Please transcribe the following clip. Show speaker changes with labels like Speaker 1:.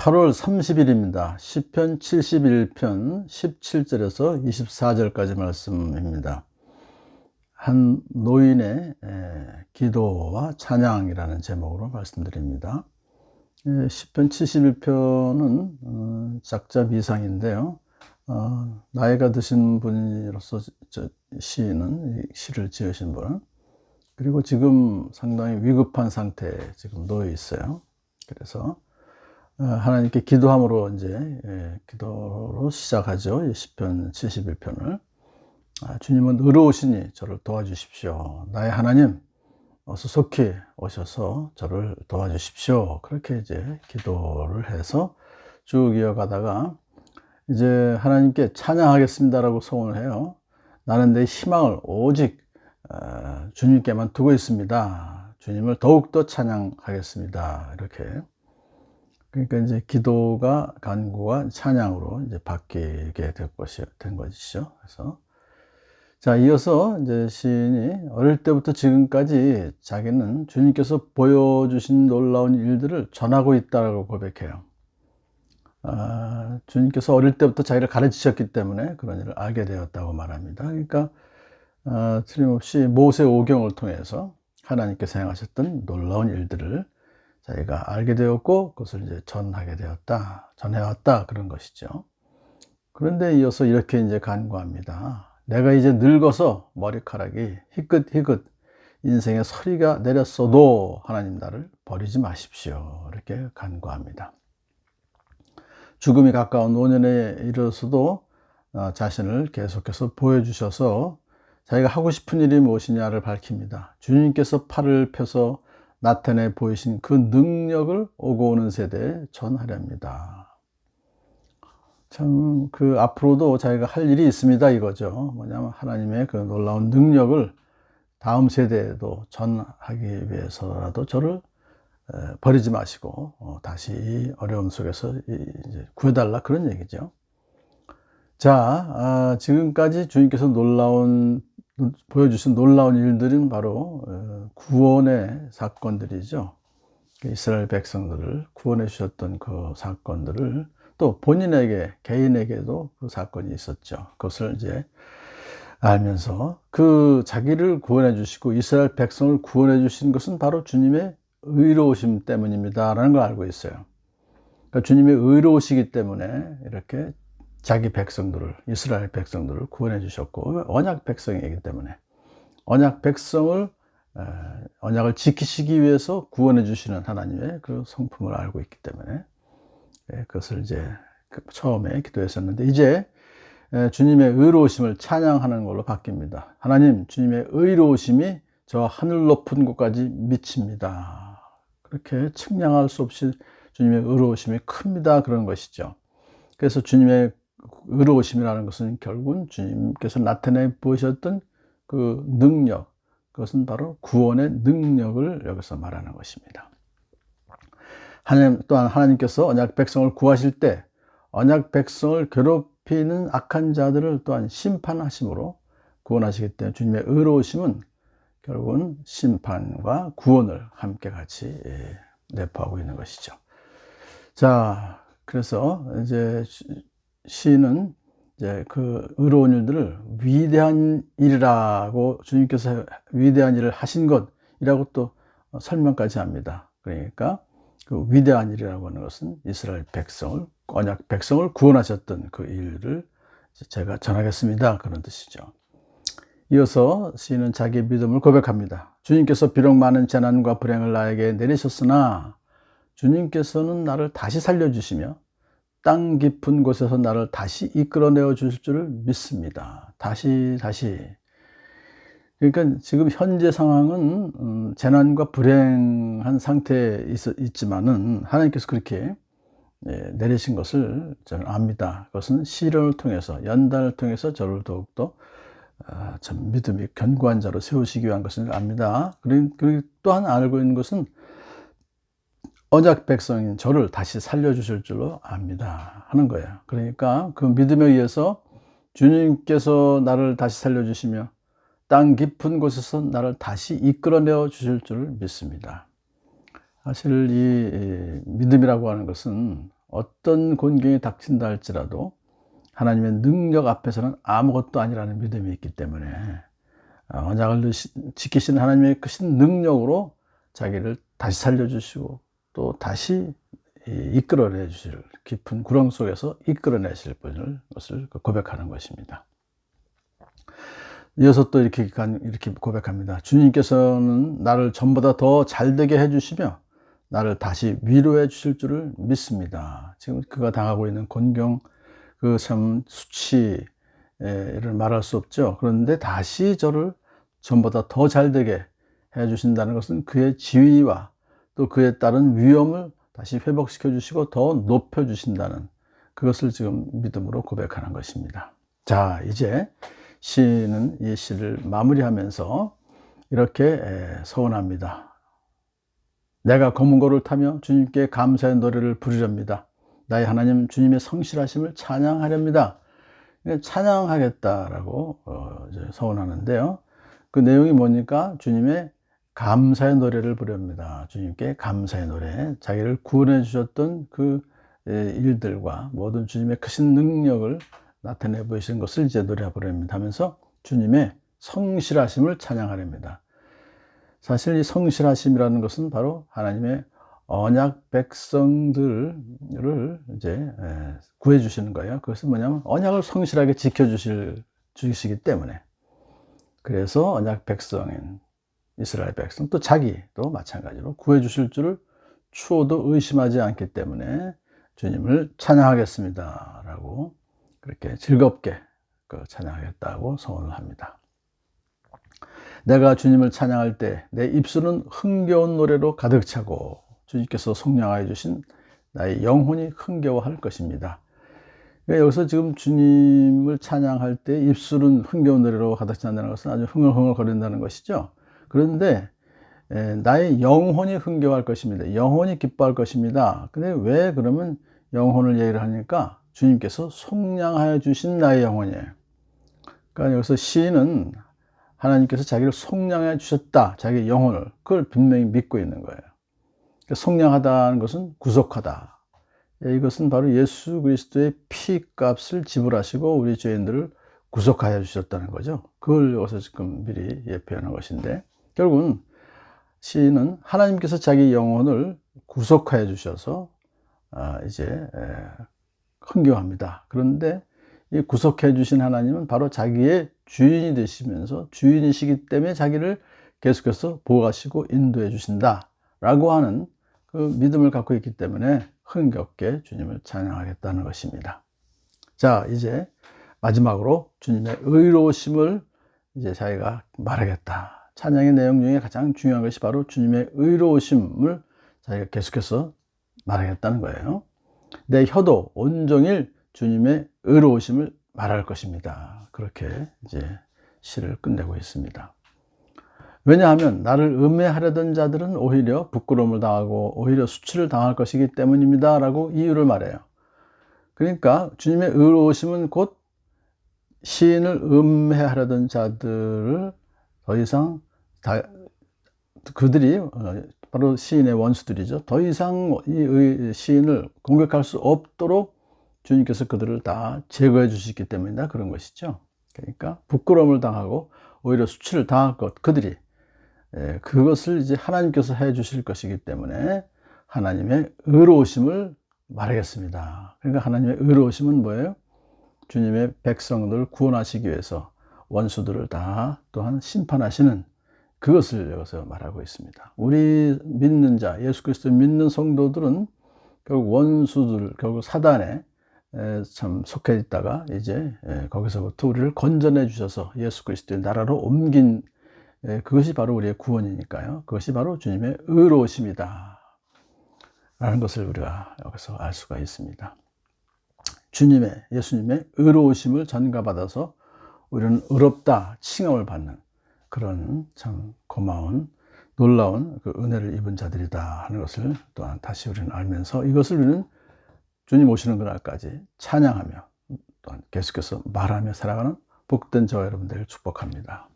Speaker 1: 8월 30일입니다. 시편 71편 17절에서 24절까지 말씀입니다. 한 노인의 기도와 찬양이라는 제목으로 말씀드립니다. 시편 71편은 작자 비상인데요. 나이가 드신 분으로서 시인은 시를 지으신 분, 그리고 지금 상당히 위급한 상태에 지금 놓여 있어요. 그래서 하나님께 기도함으로 이제 기도로 시작하죠. 시편 71편을. 주님은 의로우시니 저를 도와주십시오. 나의 하나님, 어서 속히 오셔서 저를 도와주십시오. 그렇게 이제 기도를 해서 쭉 이어가다가 이제 하나님께 찬양하겠습니다라고 소원을 해요. 나는 내 희망을 오직 주님께만 두고 있습니다. 주님을 더욱더 찬양하겠습니다. 이렇게. 그러니까 이제 기도가 간구가 찬양으로 이제 바뀌게 된 것이죠. 그래서 자, 이어서 이제 시인이 어릴 때부터 지금까지 자기는 주님께서 보여주신 놀라운 일들을 전하고 있다고 고백해요. 주님께서 어릴 때부터 자기를 가르치셨기 때문에 그런 일을 알게 되었다고 말합니다. 그러니까 틀림없이 모세 오경을 통해서 하나님께서 행하셨던 놀라운 일들을 자기가 알게 되었고 그것을 이제 전해왔다 그런 것이죠. 그런데 이어서 이렇게 이제 간구합니다. 내가 이제 늙어서 머리카락이 희끗희끗 인생의 서리가 내렸어도 하나님 나를 버리지 마십시오. 이렇게 간구합니다. 죽음이 가까운 노년에 이르러서도 자신을 계속해서 보여주셔서 자기가 하고 싶은 일이 무엇이냐를 밝힙니다. 주님께서 팔을 펴서 나타내 보이신 그 능력을 오고 오는 세대에 전하렵니다. 참, 앞으로도 자기가 할 일이 있습니다. 이거죠. 뭐냐면 하나님의 그 놀라운 능력을 다음 세대에도 전하기 위해서라도 저를 버리지 마시고 다시 어려움 속에서 이제 구해달라 그런 얘기죠. 자, 지금까지 주님께서 보여주신 놀라운 일들은 바로 구원의 사건들이죠. 이스라엘 백성들을 구원해 주셨던 그 사건들을 또 본인에게, 개인에게도 그 사건이 있었죠. 그것을 이제 알면서 자기를 구원해 주시고 이스라엘 백성을 구원해 주신 것은 바로 주님의 의로우심 때문입니다 라는 걸 알고 있어요. 그러니까 주님이 의로우시기 때문에 이렇게 자기 백성들을, 이스라엘 백성들을 구원해 주셨고, 언약 백성이기 때문에 언약을 지키시기 위해서 구원해 주시는 하나님의 그 성품을 알고 있기 때문에 그것을 이제 처음에 기도했었는데, 이제 주님의 의로우심을 찬양하는 걸로 바뀝니다. 하나님, 주님의 의로우심이 저 하늘 높은 곳까지 미칩니다. 그렇게 측량할 수 없이 주님의 의로우심이 큽니다. 그런 것이죠. 그래서 주님의 의로우심이라는 것은 결국은 주님께서 나타내 보이셨던 그 능력, 그것은 바로 구원의 능력을 여기서 말하는 것입니다. 또한 하나님께서 언약 백성을 구하실 때 언약 백성을 괴롭히는 악한 자들을 또한 심판하심으로 구원하시기 때문에 주님의 의로우심은 결국은 심판과 구원을 함께 같이 내포하고 있는 것이죠. 자, 그래서 이제 시인은 이제 그 의로운 일들을 위대한 일이라고, 주님께서 위대한 일을 하신 것이라고 또 설명까지 합니다. 그러니까 그 위대한 일이라고 하는 것은 이스라엘 백성을, 언약 백성을 구원하셨던 그 일을 제가 전하겠습니다. 그런 뜻이죠. 이어서 시인은 자기의 믿음을 고백합니다. 주님께서 비록 많은 재난과 불행을 나에게 내리셨으나 주님께서는 나를 다시 살려주시며 땅 깊은 곳에서 나를 다시 이끌어내어 주실 줄을 믿습니다. 다시. 그러니까 지금 현재 상황은 재난과 불행한 상태에 있지만은 하나님께서 그렇게 내리신 것을 저는 압니다. 그것은 시련을 통해서, 연단을 통해서 저를 더욱더 참 믿음이 견고한 자로 세우시기 위한 것을 압니다. 그리고 또한 알고 있는 것은 언약 백성인 저를 다시 살려주실 줄로 압니다 하는 거예요. 그러니까 그 믿음에 의해서 주님께서 나를 다시 살려주시며 땅 깊은 곳에서 나를 다시 이끌어내어 주실 줄을 믿습니다. 사실 이 믿음이라고 하는 것은 어떤 곤경이 닥친다 할지라도 하나님의 능력 앞에서는 아무것도 아니라는 믿음이 있기 때문에 언약을 지키시는 하나님의 크신 능력으로 자기를 다시 살려주시고 또 다시 이끌어내 주실, 깊은 구렁 속에서 이끌어내실 분을 것을 고백하는 것입니다. 이어서 또 이렇게 고백합니다. 주님께서는 나를 전보다 더 잘되게 해주시며 나를 다시 위로해 주실 줄을 믿습니다. 지금 그가 당하고 있는 곤경, 그 참 수치를 말할 수 없죠. 그런데 다시 저를 전보다 더 잘되게 해 주신다는 것은 그의 지위와 또 그에 따른 위엄을 다시 회복시켜 주시고 더 높여 주신다는, 그것을 지금 믿음으로 고백하는 것입니다. 자, 이제 시인은 이 시를 마무리하면서 이렇게 서원합니다. 내가 검은 고를 타며 주님께 감사의 노래를 부르렵니다. 나의 하나님 주님의 성실하심을 찬양하렵니다. 찬양하겠다라고 서원하는데요. 그 내용이 뭐니까 주님의 감사의 노래를 부릅니다. 주님께 감사의 노래, 자기를 구원해 주셨던 그 일들과 모든 주님의 크신 능력을 나타내 보이신 것을 이제 노래 부릅니다 하면서 주님의 성실하심을 찬양하렵니다. 사실 이 성실하심이라는 것은 바로 하나님의 언약 백성들을 이제 구해 주시는 거예요. 그것은 뭐냐면 언약을 성실하게 주시기 때문에, 그래서 언약 백성인 이스라엘 백성 또 자기도 마찬가지로 구해 주실 줄을 추호도 의심하지 않기 때문에 주님을 찬양하겠습니다 라고 그렇게 즐겁게 찬양하겠다고 서원을 합니다. 내가 주님을 찬양할 때 내 입술은 흥겨운 노래로 가득 차고 주님께서 속량하여 주신 나의 영혼이 흥겨워할 것입니다. 여기서 지금 주님을 찬양할 때 입술은 흥겨운 노래로 가득 찬다는 것은 아주 흥얼흥얼 거린다는 것이죠. 그런데 나의 영혼이 흥겨워할 것입니다. 영혼이 기뻐할 것입니다. 근데 왜 그러면 영혼을 얘기를 하니까 주님께서 속량하여 주신 나의 영혼이에요. 그러니까 여기서 시인은 하나님께서 자기를 속량해 주셨다, 자기의 영혼을, 그걸 분명히 믿고 있는 거예요. 속량하다는 것은 구속하다. 이것은 바로 예수 그리스도의 피값을 지불하시고 우리 죄인들을 구속하여 주셨다는 거죠. 그걸 여기서 지금 미리 예표하는 것인데, 결국은 시인은 하나님께서 자기 영혼을 구속하여 주셔서 이제 흥겨워합니다. 그런데 이 구속해 주신 하나님은 바로 자기의 주인이 되시면서 주인이시기 때문에 자기를 계속해서 보호하시고 인도해 주신다 라고 하는 그 믿음을 갖고 있기 때문에 흥겹게 주님을 찬양하겠다는 것입니다. 자, 이제 마지막으로 주님의 의로우심을 이제 자기가 말하겠다. 찬양의 내용 중에 가장 중요한 것이 바로 주님의 의로우심을 자기가 계속해서 말하겠다는 거예요. 내 혀도 온종일 주님의 의로우심을 말할 것입니다. 그렇게 이제 시를 끝내고 있습니다. 왜냐하면 나를 음해하려던 자들은 오히려 부끄러움을 당하고 오히려 수치를 당할 것이기 때문입니다 라고 이유를 말해요. 그러니까 주님의 의로우심은 곧 시인을 음해하려던 자들을 더 이상 그들이 바로 시인의 원수들이죠. 더 이상 이 시인을 공격할 수 없도록 주님께서 그들을 다 제거해 주시기 때문이다, 그런 것이죠. 그러니까 부끄러움을 당하고 오히려 수치를 당할 것, 그들이 그것을 이제 하나님께서 해 주실 것이기 때문에 하나님의 의로우심을 말하겠습니다. 그러니까 하나님의 의로우심은 뭐예요? 주님의 백성들을 구원하시기 위해서 원수들을 다 또한 심판하시는, 그것을 여기서 말하고 있습니다. 우리 믿는 자, 예수 그리스도 믿는 성도들은 결국 원수들, 결국 사단에 참 속해 있다가 이제 거기서부터 우리를 건져내 주셔서 예수 그리스도의 나라로 옮긴, 그것이 바로 우리의 구원이니까요. 그것이 바로 주님의 의로우심이다 라는 것을 우리가 여기서 알 수가 있습니다. 예수님의 의로우심을 전가받아서 우리는 의롭다 칭함을 받는 그런 참 고마운 놀라운 그 은혜를 입은 자들이다 하는 것을 또한 다시 우리는 알면서, 이것을 우리는 주님 오시는 그날까지 찬양하며 또한 계속해서 말하며 살아가는 복된 저와 여러분들을 축복합니다.